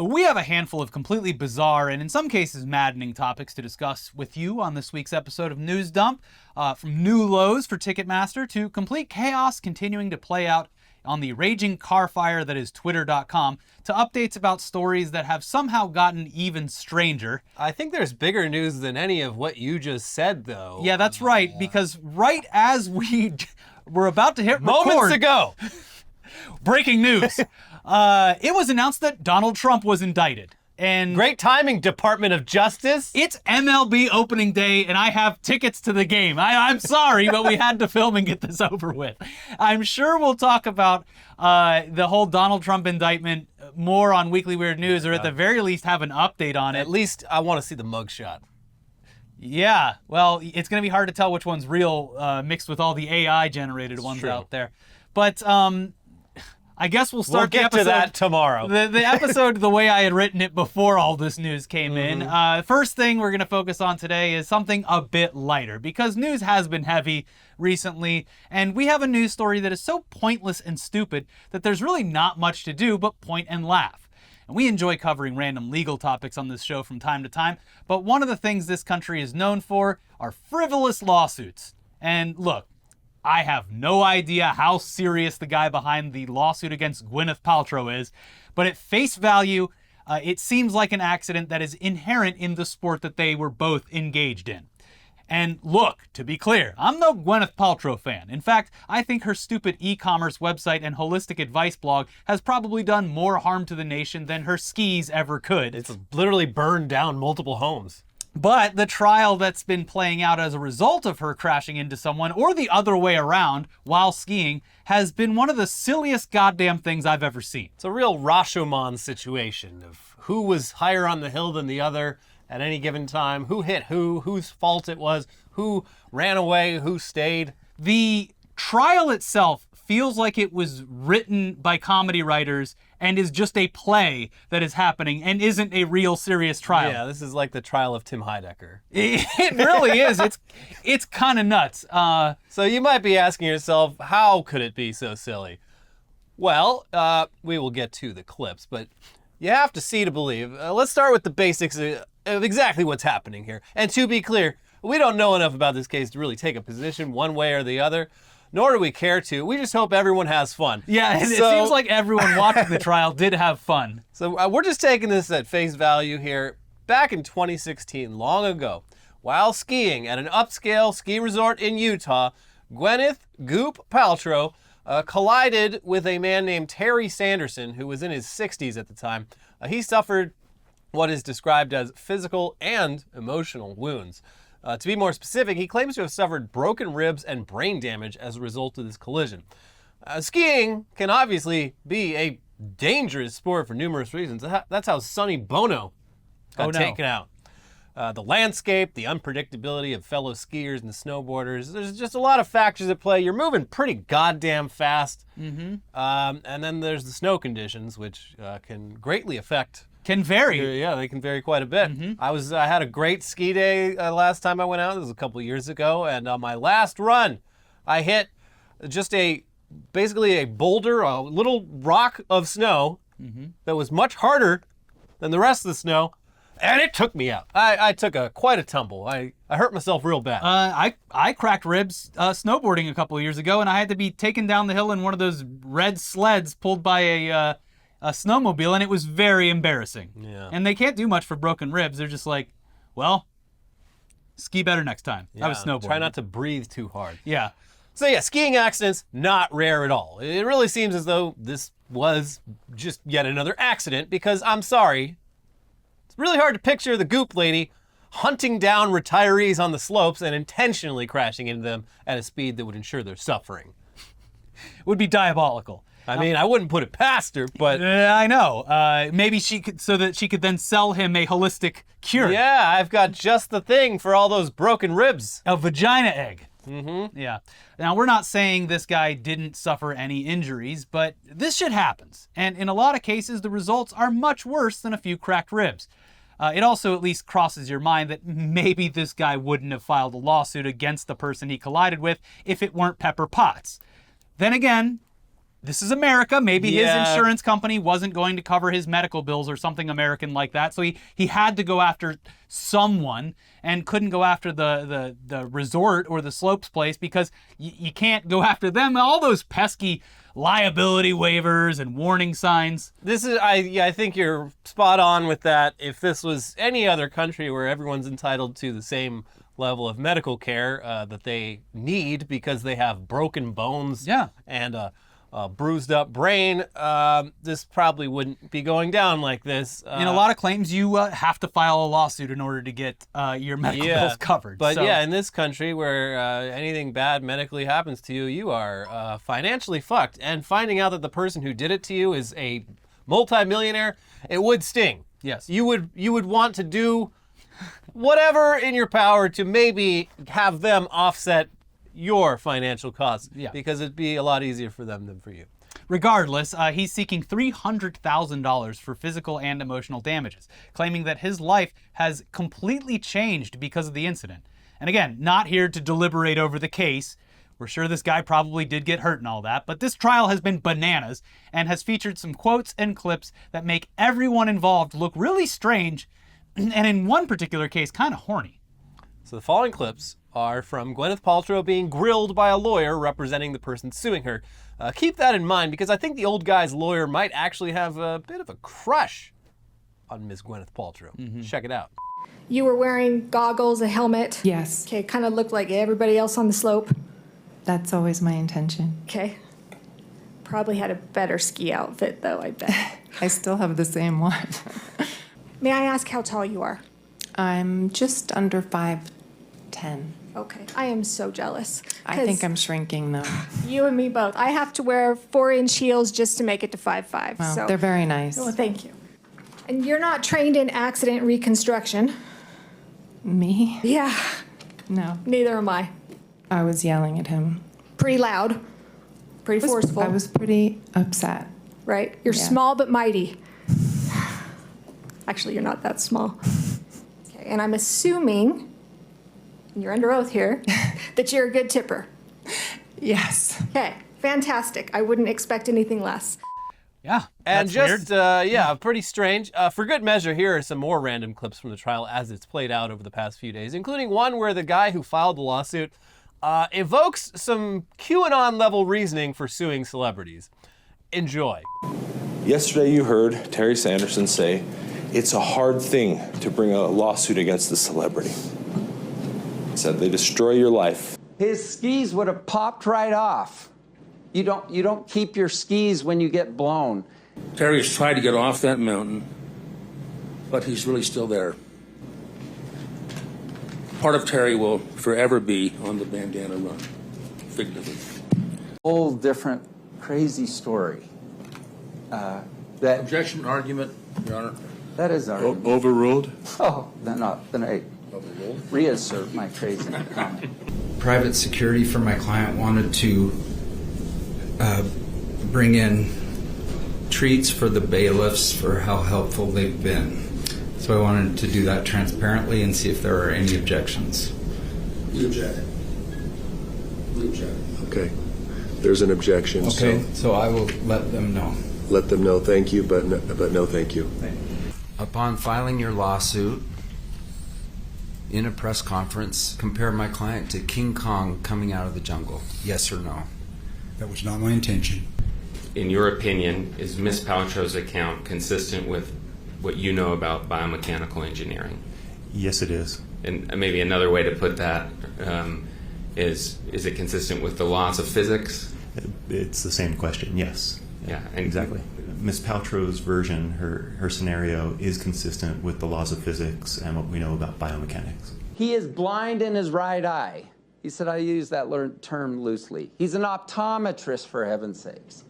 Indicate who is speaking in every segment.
Speaker 1: We have a handful of completely bizarre and in some cases maddening topics to discuss with you on this week's episode of News Dump. From new lows for Ticketmaster to complete chaos continuing to play out on the raging car fire that is Twitter.com, to updates about stories that have somehow gotten even stranger.
Speaker 2: I think there's bigger news than any of what you just said, though.
Speaker 1: Yeah, that's right, because right as we're about to hit record...
Speaker 2: Moments ago!
Speaker 1: Breaking news. It was announced that Donald Trump was indicted. And
Speaker 2: great timing, Department of Justice.
Speaker 1: It's MLB opening day, and I have tickets to the game. I'm sorry, but we had to film and get this over with. I'm sure we'll talk about the whole Donald Trump indictment more on Weekly Weird News, or at the very least have an update on it.
Speaker 2: At least I want to see the mugshot.
Speaker 1: Yeah, well, it's going to be hard to tell which one's real mixed with all the AI-generated ones out there. But I guess we'll start
Speaker 2: the episode. We'll get to that tomorrow.
Speaker 1: The episode the way I had written it before all this news came in. First thing we're going to focus on today is something a bit lighter, because news has been heavy recently, and we have a news story that is so pointless and stupid that there's really not much to do but point and laugh. And we enjoy covering random legal topics on this show from time to time, but one of the things this country is known for are frivolous lawsuits. And look, I have no idea how serious the guy behind the lawsuit against Gwyneth Paltrow is, but at face value, it seems like an accident that is inherent in the sport that they were both engaged in. And look, to be clear, I'm no Gwyneth Paltrow fan. In fact, I think her stupid e-commerce website and holistic advice blog has probably done more harm to the nation than her skis ever could.
Speaker 2: It's literally burned down multiple homes.
Speaker 1: But the trial that's been playing out as a result of her crashing into someone, or the other way around, while skiing, has been one of the silliest goddamn things I've ever seen.
Speaker 2: It's a real Rashomon situation of who was higher on the hill than the other at any given time, who hit who, whose fault it was, who ran away, who stayed.
Speaker 1: The trial itself feels like it was written by comedy writers and is just a play that is happening and isn't a real serious trial.
Speaker 2: Yeah, this is like the trial of Tim Heidecker.
Speaker 1: It really is. It's kind of nuts.
Speaker 2: So you might be asking yourself, how could it be so silly? Well, we will get to the clips, but you have to see to believe. Let's start with the basics of exactly what's happening here. And to be clear, we don't know enough about this case to really take a position one way or the other. Nor do we care to. We just hope everyone has fun.
Speaker 1: Yeah, it seems like everyone watching the trial did have fun.
Speaker 2: So we're just taking this at face value here. Back in 2016, long ago, while skiing at an upscale ski resort in Utah, Gwyneth Goop Paltrow collided with a man named Terry Sanderson, who was in his 60s at the time. He suffered what is described as physical and emotional wounds. To be more specific, he claims to have suffered broken ribs and brain damage as a result of this collision. Skiing can obviously be a dangerous sport for numerous reasons. That's how Sonny Bono got taken out. The landscape, the unpredictability of fellow skiers and snowboarders. There's just a lot of factors at play. You're moving pretty goddamn fast. And then there's the snow conditions, which can greatly affect.
Speaker 1: Can vary.
Speaker 2: Yeah, they can vary quite a bit. I had a great ski day last time I went out. This was a couple of years ago, and on my last run, I hit just basically a boulder, a little rock of snow that was much harder than the rest of the snow, and it took me out. I took quite a tumble. I hurt myself real bad.
Speaker 1: I cracked ribs snowboarding a couple of years ago, and I had to be taken down the hill in one of those red sleds pulled by a snowmobile, and it was very embarrassing.
Speaker 2: Yeah.
Speaker 1: And they can't do much for broken ribs. They're just like, well, ski better next time.
Speaker 2: Yeah,
Speaker 1: I was snowboarding.
Speaker 2: Try not to breathe too hard.
Speaker 1: Yeah.
Speaker 2: So yeah, skiing accidents, not rare at all. It really seems as though this was just yet another accident, because I'm sorry, it's really hard to picture the Goop lady hunting down retirees on the slopes and intentionally crashing into them at a speed that would ensure their suffering.
Speaker 1: It would be diabolical.
Speaker 2: I mean, I wouldn't put it past her, but...
Speaker 1: I know. Maybe she could, so that she could then sell him a holistic cure.
Speaker 2: Yeah, I've got just the thing for all those broken ribs.
Speaker 1: A vagina egg. Yeah. Now, we're not saying this guy didn't suffer any injuries, but this shit happens. And in a lot of cases, the results are much worse than a few cracked ribs. It also at least crosses your mind that maybe this guy wouldn't have filed a lawsuit against the person he collided with if it weren't Pepper Potts. Then again, this is America. Maybe his
Speaker 2: Yeah.
Speaker 1: insurance company wasn't going to cover his medical bills or something American like that. So he had to go after someone and couldn't go after the resort or the slopes place because you can't go after them. All those pesky liability waivers and warning signs.
Speaker 2: I think you're spot on with that. If this was any other country where everyone's entitled to the same level of medical care that they need because they have broken bones and a bruised up brain, this probably wouldn't be going down like this.
Speaker 1: In a lot of claims, you have to file a lawsuit in order to get your medical bills covered.
Speaker 2: But in this country where anything bad medically happens to you, you are financially fucked. And finding out that the person who did it to you is a multimillionaire, it would sting.
Speaker 1: Yes.
Speaker 2: You would want to do whatever in your power to maybe have them offset your financial costs, because it'd be a lot easier for them than for you.
Speaker 1: Regardless, he's seeking $300,000 for physical and emotional damages, claiming that his life has completely changed because of the incident. And again, not here to deliberate over the case. We're sure this guy probably did get hurt and all that, but this trial has been bananas and has featured some quotes and clips that make everyone involved look really strange, and in one particular case, kind of horny.
Speaker 2: So the following clips are from Gwyneth Paltrow being grilled by a lawyer representing the person suing her. Keep that in mind because I think the old guy's lawyer might actually have a bit of a crush on Miss Gwyneth Paltrow. Check it out.
Speaker 3: You were wearing goggles, a helmet.
Speaker 4: Yes,
Speaker 3: Okay, kind of looked like everybody else on the slope.
Speaker 4: that's always my intention.
Speaker 3: Okay. Probably had a better ski outfit, though, I bet.
Speaker 4: I still have the same one.
Speaker 3: May I ask how tall you are?
Speaker 4: I'm just under 5'10".
Speaker 3: Okay. I am so jealous.
Speaker 4: I think I'm shrinking though.
Speaker 3: You and me both. I have to wear 4-inch heels just to make it to 5'5".
Speaker 4: Well,
Speaker 3: so.
Speaker 4: they're very nice.
Speaker 3: Oh, thank you. And you're not trained in accident reconstruction.
Speaker 4: Me?
Speaker 3: Yeah,
Speaker 4: No.
Speaker 3: neither am I.
Speaker 4: I was yelling at him.
Speaker 3: Pretty loud, pretty forceful,
Speaker 4: I was pretty upset.
Speaker 3: right? You're
Speaker 4: Yeah.
Speaker 3: small but mighty. Actually, you're not that small. Okay, and I'm assuming, and you're under oath here, that you're a good tipper.
Speaker 4: Yes.
Speaker 3: Okay, fantastic. I wouldn't expect anything less.
Speaker 1: Yeah,
Speaker 2: And
Speaker 1: that's
Speaker 2: just,
Speaker 1: weird.
Speaker 2: pretty strange. For good measure, here are some more random clips from the trial as it's played out over the past few days, including one where the guy who filed the lawsuit evokes some QAnon-level reasoning for suing celebrities. Enjoy.
Speaker 5: Yesterday you heard Terry Sanderson say, it's a hard thing to bring a lawsuit against the celebrity. He said they destroy your life.
Speaker 6: His skis would have popped right off. You don't keep your skis when you get blown.
Speaker 7: Terry's tried to get off that mountain, but he's really still there. Part of Terry will forever be on the bandana run, figuratively.
Speaker 6: Whole different crazy story.
Speaker 7: Objection, argument, Your Honor.
Speaker 6: That is our.
Speaker 5: Overruled?
Speaker 6: Oh, then I reassert my crazy comment.
Speaker 8: Private security for my client wanted to bring in treats for the bailiffs for how helpful they've been. So I wanted to do that transparently and see if there are any objections.
Speaker 7: We object. We object.
Speaker 9: Okay. There's an objection.
Speaker 8: Okay, so I will let them know.
Speaker 9: Let them know thank you, but no thank you.
Speaker 8: Upon filing your lawsuit in a press conference, compare my client to King Kong coming out of the jungle. Yes or no?
Speaker 10: That was not my intention.
Speaker 11: In your opinion, is Ms. Paltrow's account consistent with what you know about biomechanical engineering?
Speaker 12: Yes, it is.
Speaker 11: And maybe another way to put that is it consistent with the laws of physics?
Speaker 12: It's the same question, yes.
Speaker 11: Yeah,
Speaker 12: Exactly. Ms. Paltrow's version, her scenario, is consistent with the laws of physics and what we know about biomechanics.
Speaker 6: He is blind in his right eye. He said, I use that term loosely. He's an optometrist, for heaven's sakes.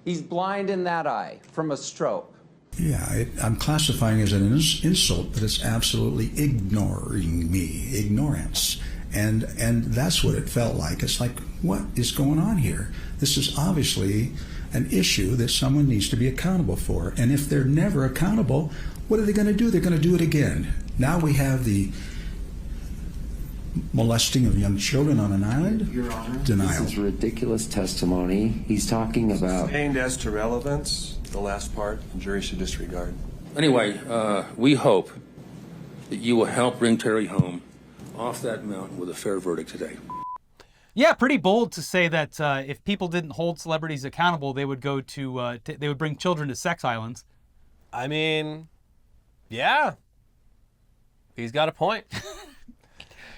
Speaker 6: He's blind in that eye from a stroke.
Speaker 10: Yeah, I'm classifying it as an insult, but it's absolutely ignoring me, ignorance. And that's what it felt like. It's like, what is going on here? This is obviously an issue that someone needs to be accountable for. And if they're never accountable, what are they going to do? They're going to do it again. Now we have the molesting of young children on an island?
Speaker 6: Your Honor,
Speaker 10: Denial.
Speaker 6: this is ridiculous testimony. He's talking about...
Speaker 9: Sustained as to relevance, the last part, the jury should disregard.
Speaker 7: Anyway, we hope that you will help bring Terry home off that mountain with a fair verdict today.
Speaker 1: Yeah, pretty bold to say that if people didn't hold celebrities accountable, they would go to they would bring children to sex islands.
Speaker 2: I mean, yeah, he's got a point.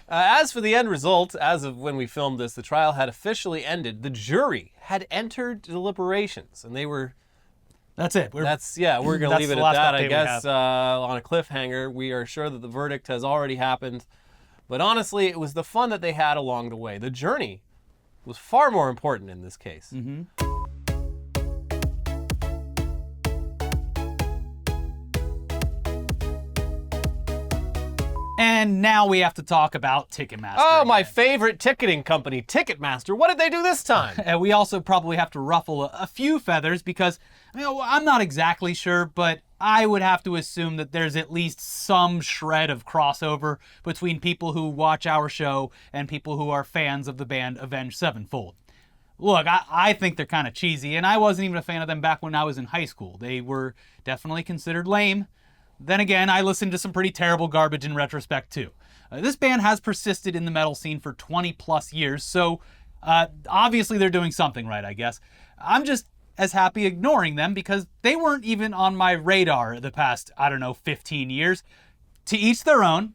Speaker 2: As for the end result, as of when we filmed this, the trial had officially ended. The jury had entered deliberations, and they were...
Speaker 1: That's it.
Speaker 2: We're going to leave it at that, I guess. On a cliffhanger, we are sure that the verdict has already happened. But honestly, it was the fun that they had along the way. The journey was far more important in this case.
Speaker 1: Mm-hmm. And now we have to talk about Ticketmaster.
Speaker 2: Oh, my favorite ticketing company, Ticketmaster. What did they do this time?
Speaker 1: And we also probably have to ruffle a few feathers because I'm not exactly sure, but I would have to assume that there's at least some shred of crossover between people who watch our show and people who are fans of the band Avenged Sevenfold. Look, I think they're kind of cheesy, and I wasn't even a fan of them back when I was in high school. They were definitely considered lame. Then again, I listened to some pretty terrible garbage in retrospect, too. This band has persisted in the metal scene for 20 plus years, so obviously they're doing something right, I guess. I'm just as happy ignoring them because they weren't even on my radar the past, 15 years. To each their own,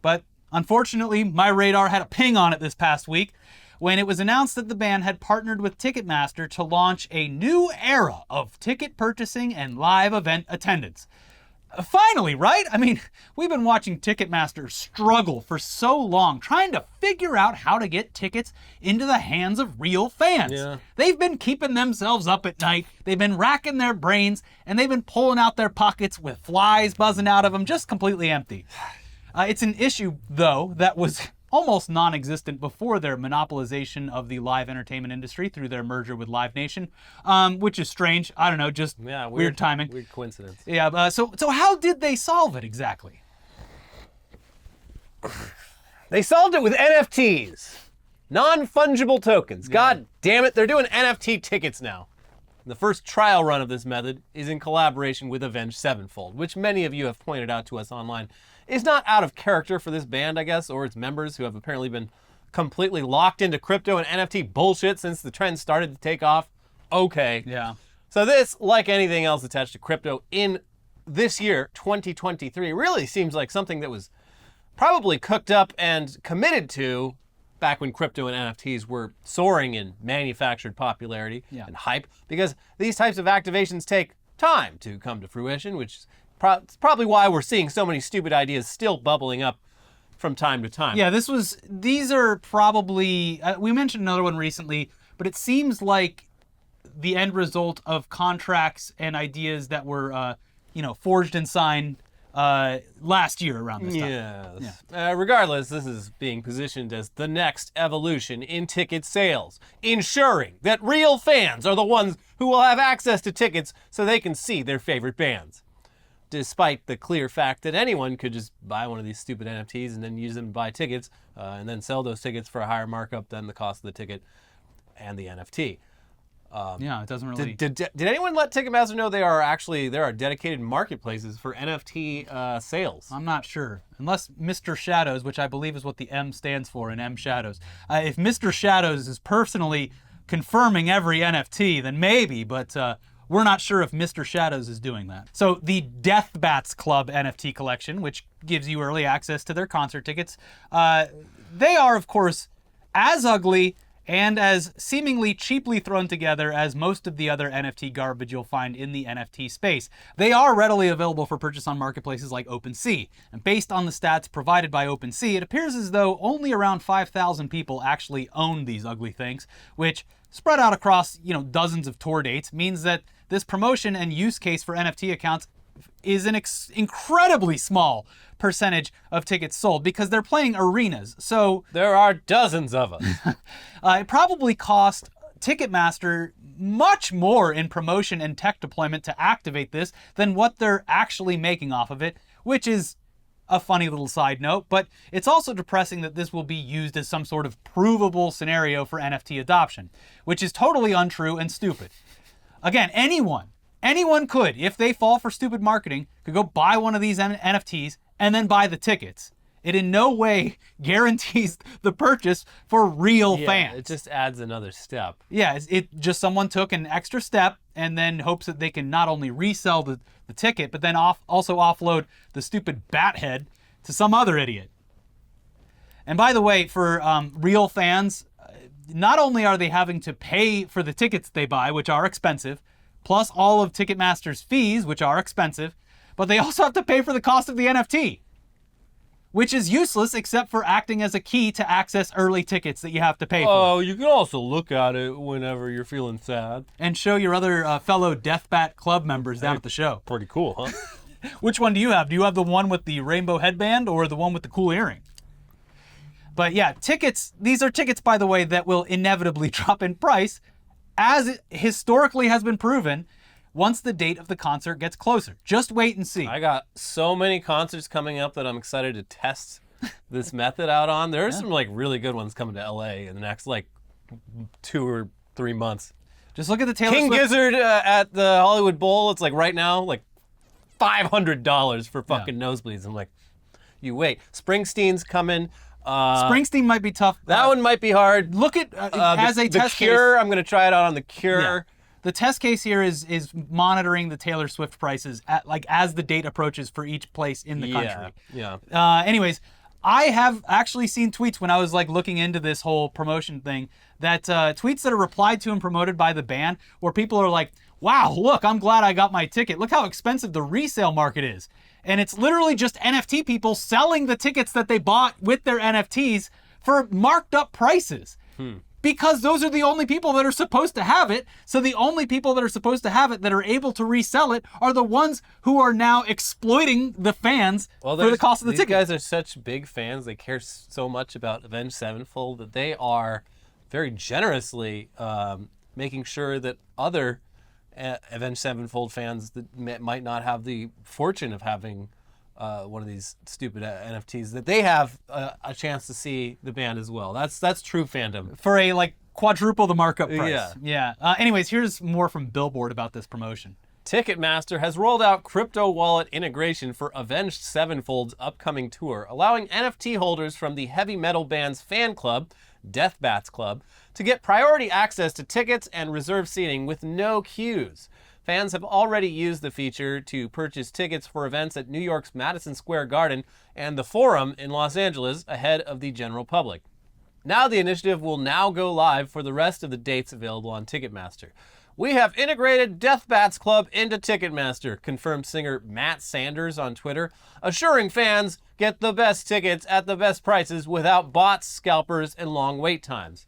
Speaker 1: but unfortunately, my radar had a ping on it this past week when it was announced that the band had partnered with Ticketmaster to launch a new era of ticket purchasing and live event attendance. Finally, right? I mean, we've been watching Ticketmaster struggle for so long, trying to figure out how to get tickets into the hands of real fans.
Speaker 2: Yeah.
Speaker 1: They've been keeping themselves up at night, they've been racking their brains, and they've been pulling out their pockets with flies buzzing out of them, just completely empty. It's an issue, though, that was almost non-existent before their monopolization of the live entertainment industry through their merger with Live Nation, which is strange. I don't know, just weird timing.
Speaker 2: Weird coincidence.
Speaker 1: Yeah, so how did they solve it exactly?
Speaker 2: They solved it with NFTs. Non-fungible tokens. God damn it, they're doing NFT tickets now. The first trial run of this method is in collaboration with Avenged Sevenfold, which many of you have pointed out to us online is not out of character for this band, I guess, or its members who have apparently been completely locked into crypto and NFT bullshit since the trend started to take off. Okay.
Speaker 1: Yeah.
Speaker 2: So this, like anything else attached to crypto in this year, 2023, really seems like something that was probably cooked up and committed to back when crypto and NFTs were soaring in manufactured popularity and hype, because these types of activations take time to come to fruition, which is probably why we're seeing so many stupid ideas still bubbling up from time to time.
Speaker 1: Yeah, these are probably, we mentioned another one recently, but it seems like the end result of contracts and ideas that were, forged and signed last year around this time.
Speaker 2: Yes. Regardless, this is being positioned as the next evolution in ticket sales, ensuring that real fans are the ones who will have access to tickets so they can see their favorite bands. Despite the clear fact that anyone could just buy one of these stupid NFTs and then use them to buy tickets and then sell those tickets for a higher markup than the cost of the ticket and the NFT.
Speaker 1: It doesn't really...
Speaker 2: Did anyone let Ticketmaster know there are dedicated marketplaces for NFT sales?
Speaker 1: I'm not sure. Unless Mr. Shadows, which I believe is what the M stands for in M Shadows. If Mr. Shadows is personally confirming every NFT, then maybe, but we're not sure if Mr. Shadows is doing that. So the Death Bats Club NFT collection, which gives you early access to their concert tickets, they are, of course, as ugly and as seemingly cheaply thrown together as most of the other NFT garbage you'll find in the NFT space. They are readily available for purchase on marketplaces like OpenSea, and based on the stats provided by OpenSea, it appears as though only around 5,000 people actually own these ugly things, which, spread out across, dozens of tour dates, means that this promotion and use case for NFT accounts is an incredibly small percentage of tickets sold because they're playing arenas. So
Speaker 2: there are dozens of us.
Speaker 1: It probably cost Ticketmaster much more in promotion and tech deployment to activate this than what they're actually making off of it, which is a funny little side note, but it's also depressing that this will be used as some sort of provable scenario for NFT adoption, which is totally untrue and stupid. Again, anyone could, if they fall for stupid marketing, could go buy one of these NFTs and then buy the tickets. It in no way guarantees the purchase for real fans.
Speaker 2: It just adds another step.
Speaker 1: Yeah, it just someone took an extra step and then hopes that they can not only resell the ticket, but then also offload the stupid bat head to some other idiot. And by the way, for real fans, not only are they having to pay for the tickets they buy, which are expensive, plus all of Ticketmaster's fees, which are expensive, but they also have to pay for the cost of the NFT, which is useless except for acting as a key to access early tickets that you have to pay for.
Speaker 2: Oh, you can also look at it whenever you're feeling sad.
Speaker 1: And show your other fellow Deathbat Club members down at the show.
Speaker 2: Pretty cool, huh?
Speaker 1: Which one do you have? Do you have the one with the rainbow headband or the one with the cool earring? But yeah, tickets, these are tickets, by the way, that will inevitably drop in price, as it historically has been proven, once the date of the concert gets closer. Just wait and see.
Speaker 2: I got so many concerts coming up that I'm excited to test this method out on. There are some like really good ones coming to LA in the next like 2 or 3 months.
Speaker 1: Just look at the Taylor
Speaker 2: King
Speaker 1: Swift.
Speaker 2: Gizzard at the Hollywood Bowl. It's like right now, like $500 for fucking nosebleeds. I'm like, you wait. Springsteen's coming.
Speaker 1: Springsteen might be tough.
Speaker 2: That one might be hard.
Speaker 1: Look at as a test
Speaker 2: The Cure.
Speaker 1: case.
Speaker 2: I'm gonna try it out on the Cure.
Speaker 1: Yeah. The test case here is monitoring the Taylor Swift prices as the date approaches for each place in the country.
Speaker 2: Yeah.
Speaker 1: Anyways, I have actually seen tweets when I was like looking into this whole promotion thing that tweets that are replied to and promoted by the band where people are like, wow, look, I'm glad I got my ticket. Look how expensive the resale market is. And it's literally just NFT people selling the tickets that they bought with their NFTs for marked up prices. Because those are the only people that are supposed to have it. So the only people that are supposed to have it that are able to resell it are the ones who are now exploiting the fans for the cost of the ticket.
Speaker 2: These guys are such big fans. They care so much about Avenged Sevenfold that they are very generously making sure that other Avenged Sevenfold fans that might not have the fortune of having one of these stupid NFTs, that they have a chance to see the band as well. That's true fandom.
Speaker 1: For a like quadruple the markup price.
Speaker 2: Yeah.
Speaker 1: Anyways, here's more from Billboard about this promotion.
Speaker 2: Ticketmaster has rolled out crypto wallet integration for Avenged Sevenfold's upcoming tour, allowing NFT holders from the heavy metal band's fan club, Death Bats Club, to get priority access to tickets and reserve seating with no queues. Fans have already used the feature to purchase tickets for events at New York's Madison Square Garden and the Forum in Los Angeles ahead of the general public. Now the initiative will now go live for the rest of the dates available on Ticketmaster. We have integrated Death Bats Club into Ticketmaster, confirmed singer Matt Sanders on Twitter, assuring fans get the best tickets at the best prices without bots, scalpers, and long wait times.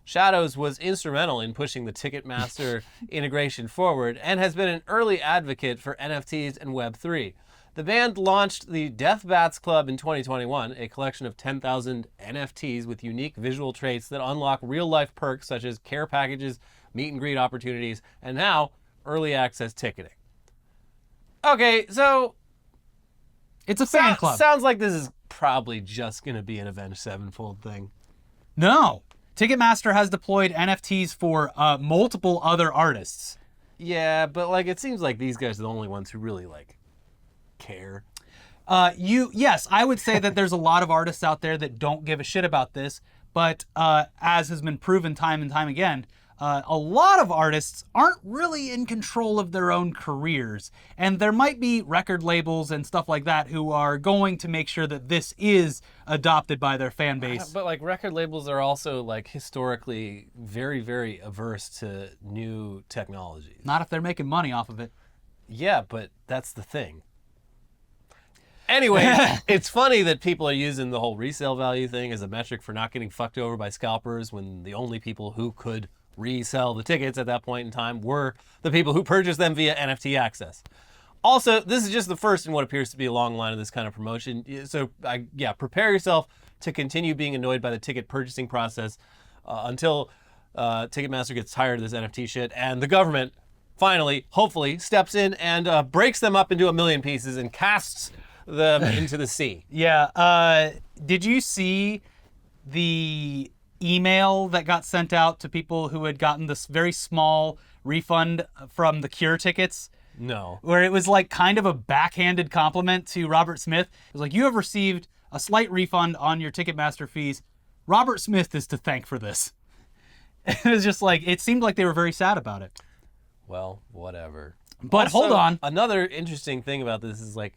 Speaker 2: Shadows was instrumental in pushing the Ticketmaster integration forward and has been an early advocate for NFTs and Web3. The band launched the Death Bats Club in 2021, a collection of 10,000 NFTs with unique visual traits that unlock real-life perks such as care packages, meet and greet opportunities, and now early access ticketing. Okay, so
Speaker 1: it's a fan club.
Speaker 2: Sounds like this is probably just going to be an Avenged Sevenfold thing.
Speaker 1: No. Ticketmaster has deployed NFTs for multiple other artists.
Speaker 2: Yeah, but like it seems like these guys are the only ones who really like care.
Speaker 1: Yes, I would say that there's a lot of artists out there that don't give a shit about this, but as has been proven time and time again, a lot of artists aren't really in control of their own careers. And there might be record labels and stuff like that who are going to make sure that this is adopted by their fan base.
Speaker 2: But like record labels are also like historically very, very averse to new technologies.
Speaker 1: Not if they're making money off of it.
Speaker 2: Yeah, but that's the thing. Anyway, it's funny that people are using the whole resale value thing as a metric for not getting fucked over by scalpers when the only people who could resell the tickets at that point in time were the people who purchased them via NFT access. Also, this is just the first in what appears to be a long line of this kind of promotion. So, prepare yourself to continue being annoyed by the ticket purchasing process until Ticketmaster gets tired of this NFT shit and the government finally, hopefully, steps in and breaks them up into a million pieces and casts them into the sea.
Speaker 1: Yeah. Did you see the email that got sent out to people who had gotten this very small refund from the Cure tickets?
Speaker 2: No.
Speaker 1: Where it was like kind of a backhanded compliment to Robert Smith. It was like, you have received a slight refund on your Ticketmaster fees. Robert Smith is to thank for this. It was just like, it seemed like they were very sad about it.
Speaker 2: Well, whatever.
Speaker 1: But
Speaker 2: Also,
Speaker 1: hold on.
Speaker 2: Another interesting thing about this is like,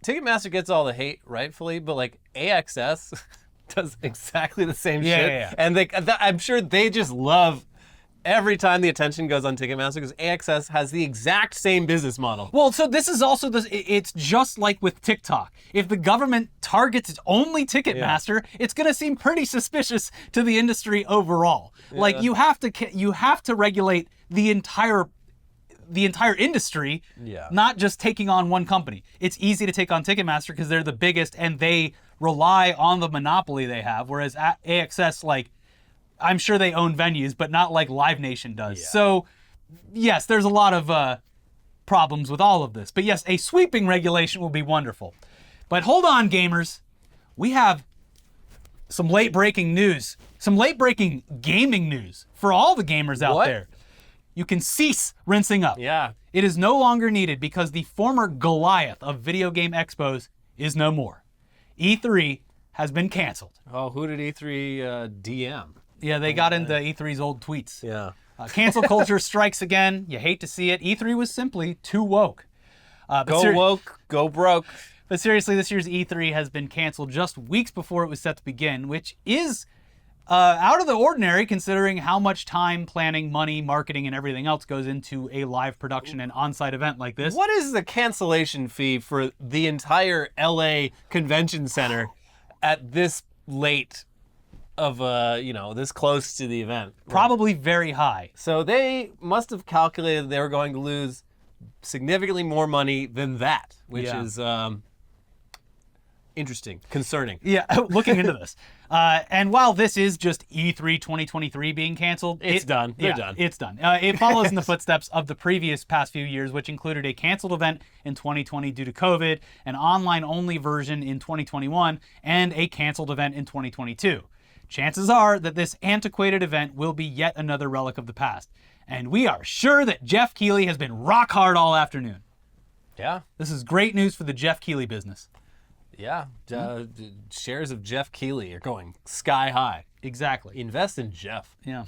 Speaker 2: Ticketmaster gets all the hate rightfully, but like AXS does exactly the same shit.
Speaker 1: Yeah.
Speaker 2: And I'm sure they just love every time the attention goes on Ticketmaster because AXS has the exact same business model.
Speaker 1: Well, so this is also it's just like with TikTok. If the government targets only Ticketmaster, it's going to seem pretty suspicious to the industry overall.
Speaker 2: Yeah.
Speaker 1: Like you have to regulate the entire industry, not just taking on one company. It's easy to take on Ticketmaster because they're the biggest and they rely on the monopoly they have, whereas at AXS, like, I'm sure they own venues, but not like Live Nation does.
Speaker 2: Yeah.
Speaker 1: So, yes, there's a lot of problems with all of this. But yes, a sweeping regulation will be wonderful. But hold on, gamers. We have some late-breaking news, some late-breaking gaming news for all the gamers out there. You can cease rinsing up.
Speaker 2: Yeah.
Speaker 1: It is no longer needed because the former Goliath of video game expos is no more. E3 has been canceled.
Speaker 2: Oh, who did E3 DM?
Speaker 1: Yeah, they got into E3's old tweets.
Speaker 2: Yeah.
Speaker 1: Cancel culture strikes again. You hate to see it. E3 was simply too woke.
Speaker 2: Go woke, go broke.
Speaker 1: But seriously, this year's E3 has been canceled just weeks before it was set to begin, which is out of the ordinary considering how much time, planning, money, marketing, and everything else goes into a live production and on-site event like this.
Speaker 2: What is the cancellation fee for the entire LA Convention Center at this late of this close to the event?
Speaker 1: Probably very high.
Speaker 2: So they must have calculated they were going to lose significantly more money than that, which is interesting, concerning.
Speaker 1: Yeah, looking into this. And while this is just E3 2023 being canceled,
Speaker 2: It's done. They're done.
Speaker 1: It's done. It follows in the footsteps of the previous past few years, which included a canceled event in 2020 due to COVID, an online-only version in 2021, and a canceled event in 2022. Chances are that this antiquated event will be yet another relic of the past. And we are sure that Jeff Keighley has been rock hard all afternoon.
Speaker 2: Yeah.
Speaker 1: This is great news for the Jeff Keighley business.
Speaker 2: Yeah. Shares of Jeff Keighley are going sky high.
Speaker 1: Exactly.
Speaker 2: Invest in Jeff.
Speaker 1: Yeah.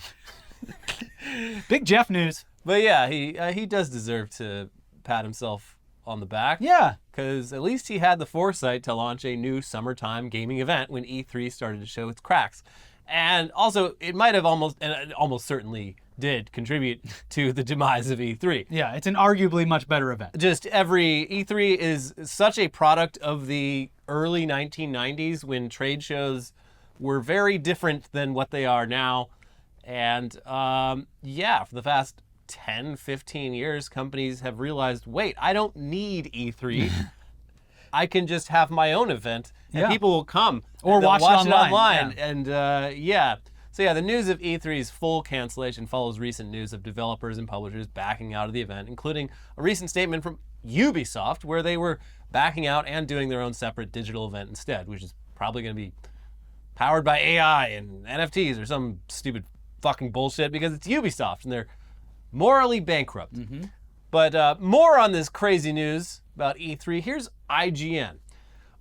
Speaker 1: Big Jeff news.
Speaker 2: But yeah, he does deserve to pat himself on the back.
Speaker 1: Yeah.
Speaker 2: Because at least he had the foresight to launch a new summertime gaming event when E3 started to show its cracks. And also, it might have almost certainly did contribute to the demise of E3.
Speaker 1: Yeah, it's an arguably much better event.
Speaker 2: Just E3 is such a product of the early 1990s when trade shows were very different than what they are now. And for the past 10, 15 years, companies have realized, wait, I don't need E3. I can just have my own event and people will come.
Speaker 1: Or watch it online.
Speaker 2: Yeah. And So the news of E3's full cancellation follows recent news of developers and publishers backing out of the event, including a recent statement from Ubisoft where they were backing out and doing their own separate digital event instead, which is probably going to be powered by AI and NFTs or some stupid fucking bullshit because it's Ubisoft and they're morally bankrupt.
Speaker 1: Mm-hmm.
Speaker 2: But more on this crazy news about E3. Here's IGN.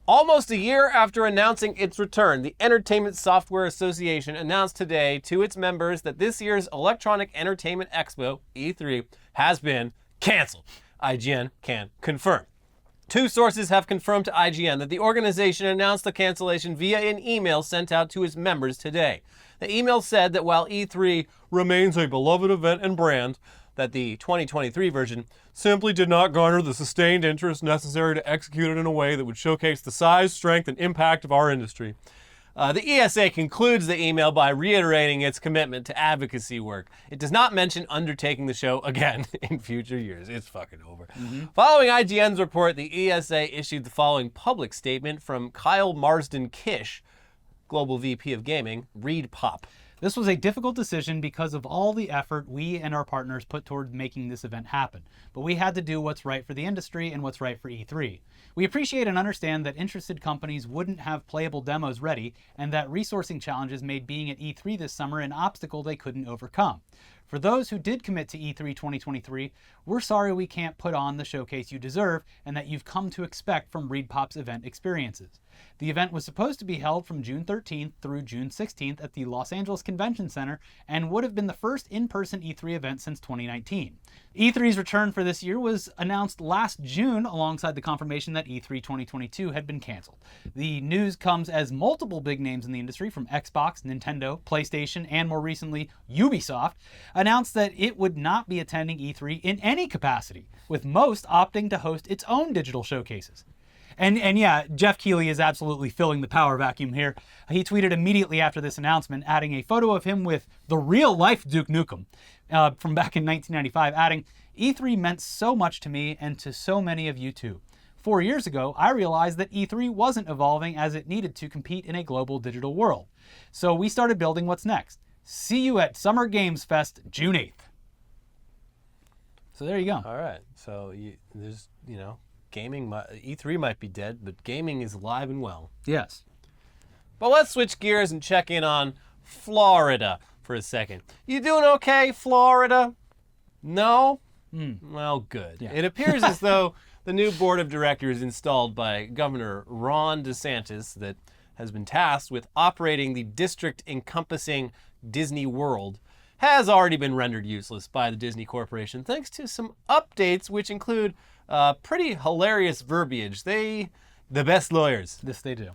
Speaker 2: Almost a year after announcing its return, the Entertainment Software Association announced today to its members that this year's Electronic Entertainment Expo, E3, has been canceled. IGN can confirm. Two sources have confirmed to IGN that the organization announced the cancellation via an email sent out to its members today. The email said that while E3 remains a beloved event and brand, that the 2023 version simply did not garner the sustained interest necessary to execute it in a way that would showcase the size, strength, and impact of our industry. The ESA concludes the email by reiterating its commitment to advocacy work. It does not mention undertaking the show again in future years. It's fucking over. Mm-hmm. Following IGN's report, the ESA issued the following public statement from Kyle Marsden-Kish, Global VP of Gaming, Reed Pop.
Speaker 1: This was a difficult decision because of all the effort we and our partners put toward making this event happen. But we had to do what's right for the industry and what's right for E3. We appreciate and understand that interested companies wouldn't have playable demos ready, and that resourcing challenges made being at E3 this summer an obstacle they couldn't overcome. For those who did commit to E3 2023, we're sorry we can't put on the showcase you deserve and that you've come to expect from ReadPop's event experiences. The event was supposed to be held from June 13th through June 16th at the Los Angeles Convention Center and would have been the first in-person E3 event since 2019. E3's return for this year was announced last June alongside the confirmation that E3 2022 had been canceled. The news comes as multiple big names in the industry from Xbox, Nintendo, PlayStation, and more recently Ubisoft announced that it would not be attending E3 in any capacity, with most opting to host its own digital showcases. And yeah, Jeff Keighley is absolutely filling the power vacuum here. He tweeted immediately after this announcement, adding a photo of him with the real-life Duke Nukem from back in 1995, adding, "E3 meant so much to me and to so many of you too. 4 years ago, I realized that E3 wasn't evolving as it needed to compete in a global digital world. So we started building what's next. See you at Summer Games Fest, June 8th. So there you go.
Speaker 2: All right. So there's, gaming, E3 might be dead, but gaming is alive and well.
Speaker 1: Yes.
Speaker 2: But let's switch gears and check in on Florida for a second. You doing okay, Florida? No? Well, good.
Speaker 1: Yeah.
Speaker 2: It appears as though the new board of directors installed by Governor Ron DeSantis that has been tasked with operating the district encompassing Disney World has already been rendered useless by the Disney Corporation thanks to some updates which include pretty hilarious verbiage. The best lawyers.
Speaker 1: This they do.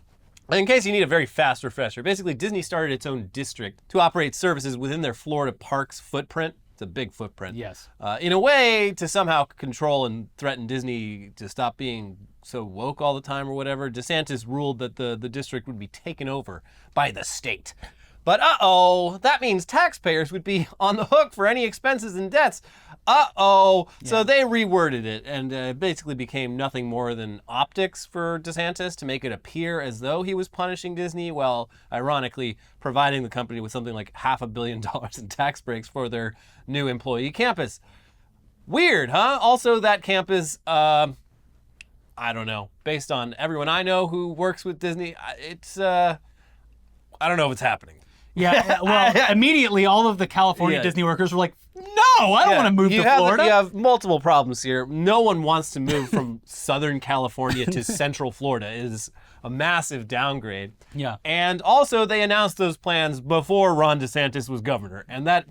Speaker 2: In case you need a very fast refresher, basically Disney started its own district to operate services within their Florida parks footprint. It's a big footprint.
Speaker 1: Yes.
Speaker 2: In a way to somehow control and threaten Disney to stop being so woke all the time or whatever, DeSantis ruled that the district would be taken over by the state. But that means taxpayers would be on the hook for any expenses and debts. Yeah. So they reworded it and basically became nothing more than optics for DeSantis to make it appear as though he was punishing Disney, while ironically providing the company with something like $500 million in tax breaks for their new employee campus. Weird, huh? Also, that campus, I don't know. Based on everyone I know who works with Disney, it's, I don't know if it's happening.
Speaker 1: Yeah, well, immediately all of the California Disney workers were like, no, I don't want to move to Florida.
Speaker 2: You have multiple problems here. No one wants to move from Southern California to Central Florida. It is a massive downgrade.
Speaker 1: Yeah.
Speaker 2: And also they announced those plans before Ron DeSantis was governor. And that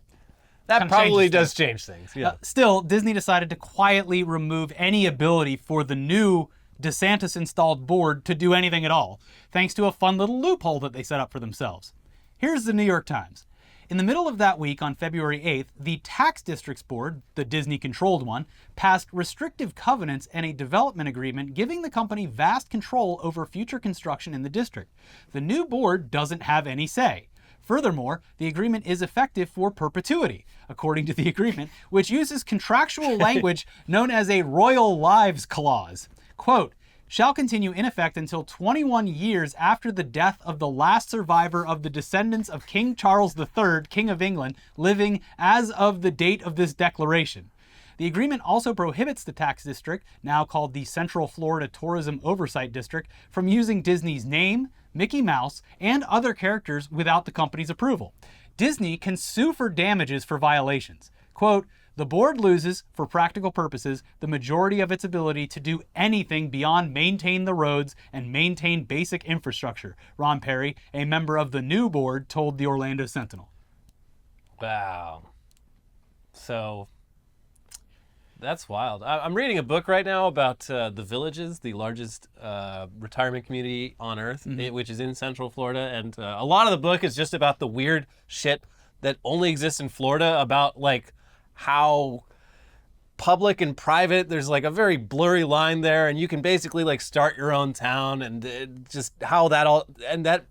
Speaker 2: probably does change things. Yeah.
Speaker 1: Still, Disney decided to quietly remove any ability for the new DeSantis-installed board to do anything at all, thanks to a fun little loophole that they set up for themselves. Here's the New York Times. In the middle of that week, on February 8th, the Tax Districts Board, the Disney-controlled one, passed restrictive covenants and a development agreement giving the company vast control over future construction in the district. The new board doesn't have any say. Furthermore, the agreement is effective for perpetuity, according to the agreement, which uses contractual language known as a Royal Lives Clause. Quote, shall continue in effect until 21 years after the death of the last survivor of the descendants of King Charles III, King of England, living as of the date of this declaration. The agreement also prohibits the tax district, now called the Central Florida Tourism Oversight District, from using Disney's name, Mickey Mouse, and other characters without the company's approval. Disney can sue for damages for violations. Quote, the board loses, for practical purposes, the majority of its ability to do anything beyond maintain the roads and maintain basic infrastructure, Ron Perry, a member of the new board, told the Orlando Sentinel.
Speaker 2: Wow. So, that's wild. I'm reading a book right now about The Villages, the largest retirement community on Earth, which is in Central Florida. And a lot of the book is just about the weird shit that only exists in Florida, about like how public and private, there's like a very blurry line there, and you can basically like start your own town, and just how that all, and that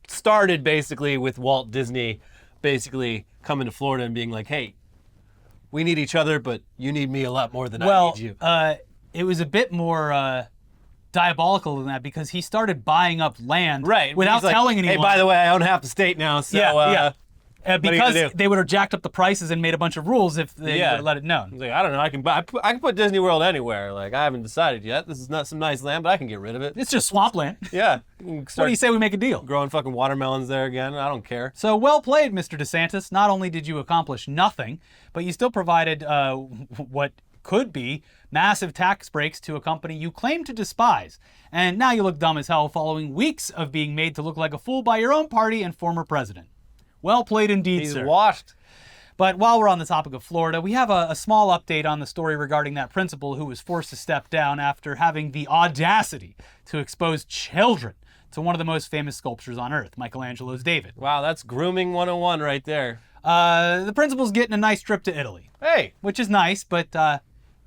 Speaker 2: started basically with Walt Disney basically coming to Florida and being like, hey, we need each other, but you need me a lot more than I need you.
Speaker 1: It was a bit more diabolical than that, because he started buying up land
Speaker 2: without
Speaker 1: telling anyone.
Speaker 2: Hey, by the way, I own half the state now, so
Speaker 1: because they would have jacked up the prices and made a bunch of rules if they would have let it known.
Speaker 2: He's like, I don't know, I can put Disney World anywhere. Like, I haven't decided yet. This is not some nice land, but I can get rid of it.
Speaker 1: It's just swampland.
Speaker 2: Yeah.
Speaker 1: What do you say we make a deal?
Speaker 2: Growing fucking watermelons there again. I don't care.
Speaker 1: So well played, Mr. DeSantis. Not only did you accomplish nothing, but you still provided what could be massive tax breaks to a company you claim to despise. And now you look dumb as hell following weeks of being made to look like a fool by your own party and former president. Well played indeed, sir.
Speaker 2: He's washed.
Speaker 1: But while we're on the topic of Florida, we have a small update on the story regarding that principal who was forced to step down after having the audacity to expose children to one of the most famous sculptures on earth, Michelangelo's David.
Speaker 2: Wow, that's grooming 101 right there.
Speaker 1: The principal's getting a nice trip to Italy.
Speaker 2: Hey!
Speaker 1: Which is nice, but,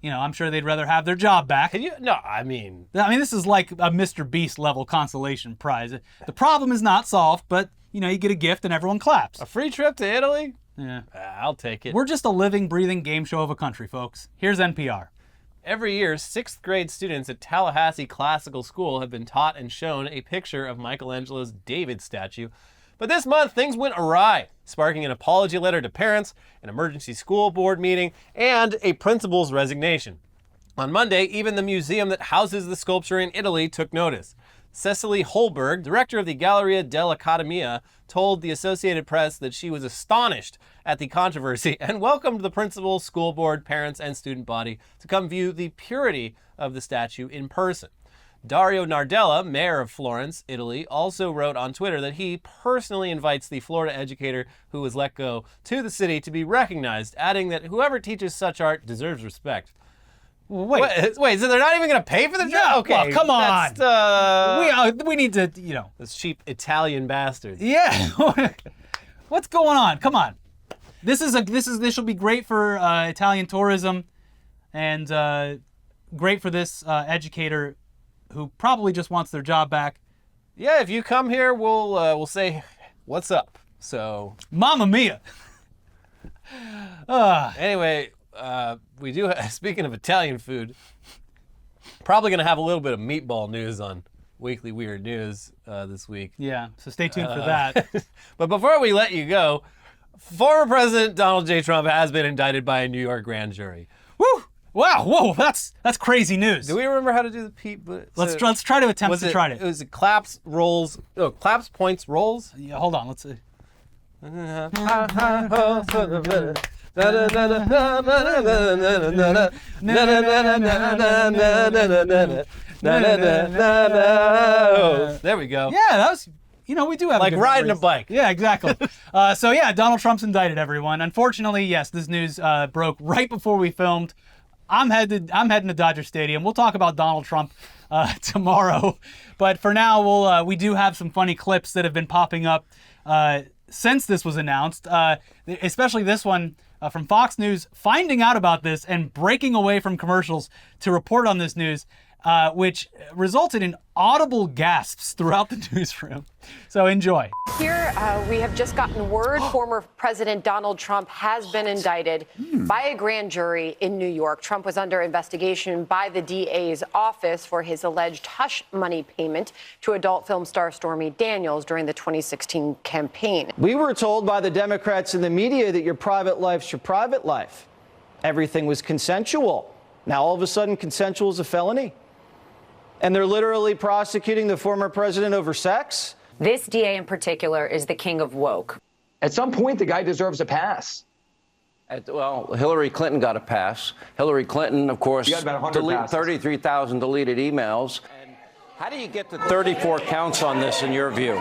Speaker 1: I'm sure they'd rather have their job back.
Speaker 2: I mean,
Speaker 1: this is like a Mr. Beast level consolation prize. The problem is not solved, but, you get a gift and everyone claps.
Speaker 2: A free trip to Italy?
Speaker 1: Yeah.
Speaker 2: I'll take it.
Speaker 1: We're just a living, breathing game show of a country, folks. Here's NPR.
Speaker 2: Every year, 6th grade students at Tallahassee Classical School have been taught and shown a picture of Michelangelo's David statue. But this month, things went awry, sparking an apology letter to parents, an emergency school board meeting, and a principal's resignation. On Monday, even the museum that houses the sculpture in Italy took notice. Cecily Holberg, director of the Galleria dell'Accademia, told the Associated Press that she was astonished at the controversy and welcomed the principal, school board, parents, and student body to come view the purity of the statue in person. Dario Nardella, mayor of Florence, Italy, also wrote on Twitter that he personally invites the Florida educator who was let go to the city to be recognized, adding that whoever teaches such art deserves respect. Wait, so they're not even going to pay for the job?
Speaker 1: No,
Speaker 2: okay,
Speaker 1: well, come on. We need to,
Speaker 2: Those cheap Italian bastards.
Speaker 1: Yeah. What's going on? Come on. This will be great for Italian tourism, and great for this educator who probably just wants their job back.
Speaker 2: Yeah, if you come here, we'll say, what's up? So,
Speaker 1: Mamma mia.
Speaker 2: Anyway, we do, speaking of Italian food, probably going to have a little bit of meatball news on Weekly Weird News this week.
Speaker 1: Yeah, so stay tuned for that.
Speaker 2: But before we let you go, former President Donald J. Trump has been indicted by a New York grand jury.
Speaker 1: Woo! Wow, whoa, that's crazy news.
Speaker 2: Do we remember how to do the Pete?
Speaker 1: Let's try to attempt to try it.
Speaker 2: Was it claps, rolls? Oh, claps, points, rolls?
Speaker 1: Yeah, hold on, let's see.
Speaker 2: There we go.
Speaker 1: Yeah, that was, we do have
Speaker 2: like riding a bike.
Speaker 1: Yeah, exactly. So yeah, Donald Trump's indicted, everyone. Unfortunately, yes, this news broke right before we filmed. I'm heading to Dodger Stadium. We'll talk about Donald Trump tomorrow, but for now, we do have some funny clips that have been popping up since this was announced, especially this one from Fox News, finding out about this and breaking away from commercials to report on this news, which resulted in audible gasps throughout the newsroom. So enjoy.
Speaker 13: Here, we have just gotten word former President Donald Trump has been indicted by a grand jury in New York. Trump was under investigation by the DA's office for his alleged hush money payment to adult film star Stormy Daniels during the 2016 campaign.
Speaker 14: We were told by the Democrats and the media that your private life's your private life. Everything was consensual. Now, all of a sudden, consensual is a felony? And they're literally prosecuting the former president over sex?
Speaker 15: This DA in particular is the king of woke.
Speaker 16: At some point, the guy deserves a pass.
Speaker 17: Well, Hillary Clinton got a pass. Hillary Clinton, of course, deleted 33,000 deleted emails. And how do you get to 34 counts on this, in your view?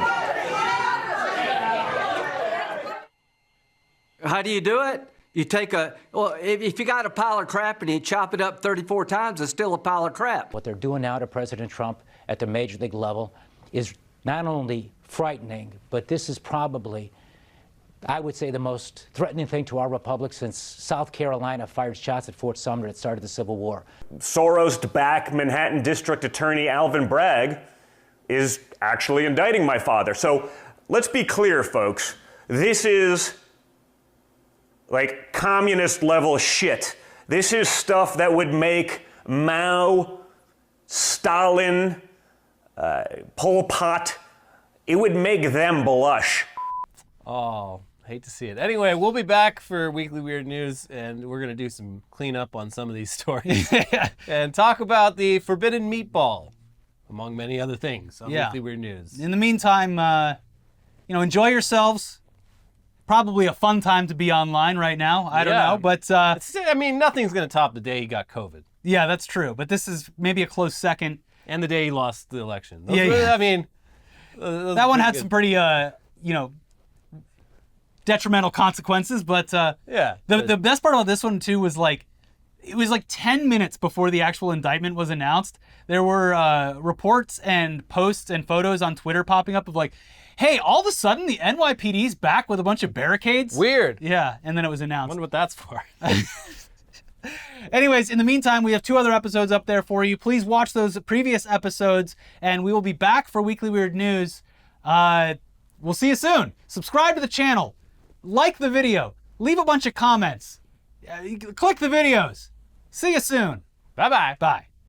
Speaker 18: How do you do it? You take if you got a pile of crap and you chop it up 34 times, it's still a pile of crap.
Speaker 19: What they're doing now to President Trump at the major league level is not only frightening, but this is probably, I would say, the most threatening thing to our republic since South Carolina fired shots at Fort Sumter that started the Civil War.
Speaker 20: Soros-backed Manhattan District Attorney Alvin Bragg is actually indicting my father. So let's be clear, folks. This is like communist level shit. This is stuff that would make Mao, Stalin, Pol Pot, it would make them blush.
Speaker 2: Oh, Hate to see it. Anyway, we'll be back for Weekly Weird News, and we're going to do some cleanup on some of these stories and talk about the forbidden meatball, among many other things on Weekly Weird News.
Speaker 1: In the meantime, enjoy yourselves. Probably a fun time to be online right now. I don't know, but
Speaker 2: nothing's going to top the day he got COVID.
Speaker 1: Yeah, that's true. But this is maybe a close second.
Speaker 2: And the day he lost the election.
Speaker 1: That one had some pretty, detrimental consequences. But the best part about this one too was it was 10 minutes before the actual indictment was announced. There were reports and posts and photos on Twitter popping up of hey, all of a sudden the NYPD's back with a bunch of barricades.
Speaker 2: Weird.
Speaker 1: Yeah, and then it was announced.
Speaker 2: I wonder what that's for.
Speaker 1: Anyways, in the meantime, we have 2 other episodes up there for you. Please watch those previous episodes, and we will be back for Weekly Weird News. We'll see you soon. Subscribe to the channel. Like the video. Leave a bunch of comments. Click the videos. See you soon.
Speaker 2: Bye-bye.
Speaker 1: Bye.